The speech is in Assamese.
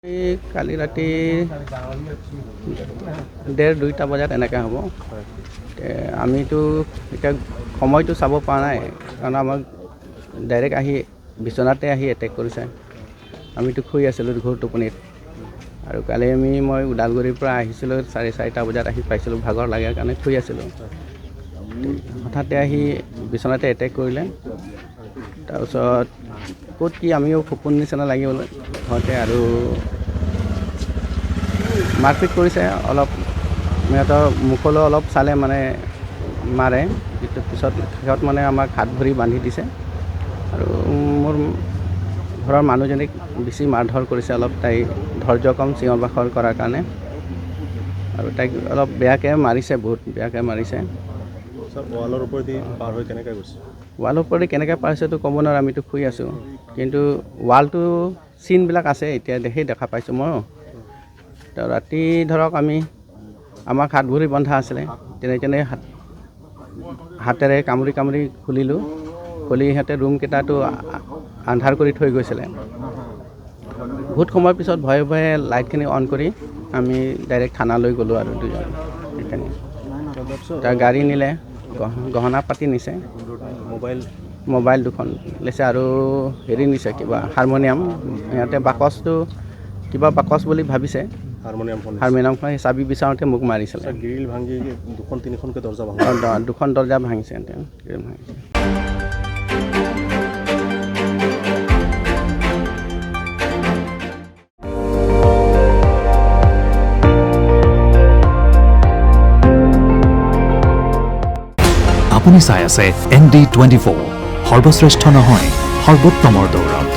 কালি ৰাতি 1:30-2টা বজাত এনেকৈ হ'ব। আমিতো এতিয়া সময়টো চাব পৰা নাই, কাৰণ আমাক ডাইৰেক্ট আহি বিচনাতে আহি এটেক কৰিছে। আমিতো শুই আছিলোঁ ঘোৰ টোপনিত। আৰু কালি মই ওদালগুৰিৰ পৰা আহিছিলোঁ 4:30 বজাত আহি পাইছিলোঁ, ভাগৰ লাগে কাৰণে শুই আছিলোঁ। হঠাতে আহি বিচনাতে এটেক কৰিলে। তাৰপিছত ক'ত কি আমিও সপোন নিচিনা লাগি গ'ল ঘৰতে, আৰু মাৰপিট কৰিছে অলপ। সিহঁতৰ মুখলৈ অলপ চালে মানে মাৰে, পিছত সিহঁত মানে আমাক হাত ভৰি বান্ধি দিছে। আৰু মোৰ ঘৰৰ মানুহজনীক বেছি মাৰধৰ কৰিছে অলপ, তাই ধৈৰ্য কম চিঞৰ বাখৰ কৰাৰ কাৰণে। আৰু তাইক অলপ বেয়াকৈ মাৰিছে, বহুত বেয়াকৈ মাৰিছে। ৱালৰ ওপৰেদি পাৰ হৈ কেনেকৈ গৈছে? ৱালৰ ওপৰেদি কেনেকৈ পাৰ হৈছেতো ক'ব নোৱাৰোঁ, আমিতো শুই আছোঁ। কিন্তু ৱালটো চিনবিলাক আছে, এতিয়া দেখা পাইছোঁ মই। তো ৰাতি ধৰক আমাক হাত ভৰি বন্ধা আছিলে, তেনে হাতেৰে কামুৰি খুলিলোঁ। খুলি সিহঁতে ৰুমকেইটাতো আন্ধাৰ কৰি থৈ গৈছিলে। বহুত সময়ৰ পিছত ভয়ে ভয়ে লাইটখিনি অন কৰি আমি ডাইৰেক্ট থানালৈ গ'লোঁ। আৰু দুজন সেইখিনি তাৰ গাড়ী নিলে, গহনা পাতি নিছে, মোবাইল 2খন লৈছে, আৰু হেৰি নিছে কিবা হাৰমনিয়াম। সিহঁতে কিবা বাকচ বুলি ভাবিছে, হাৰমনিয়ামখন চাবি বিচাৰোঁতে মোক মাৰিছিলে। গ্ৰিল ভাঙি 2-3খনকৈ দৰ্জা ভাঙি 2খন দৰ্জা ভাঙিছে, গ্ৰিল ভাঙিছে। আপুনি চাই আছে ND24, সৰ্বশ্ৰেষ্ঠ নহয় সৰ্বোত্তমৰ দৌৰত।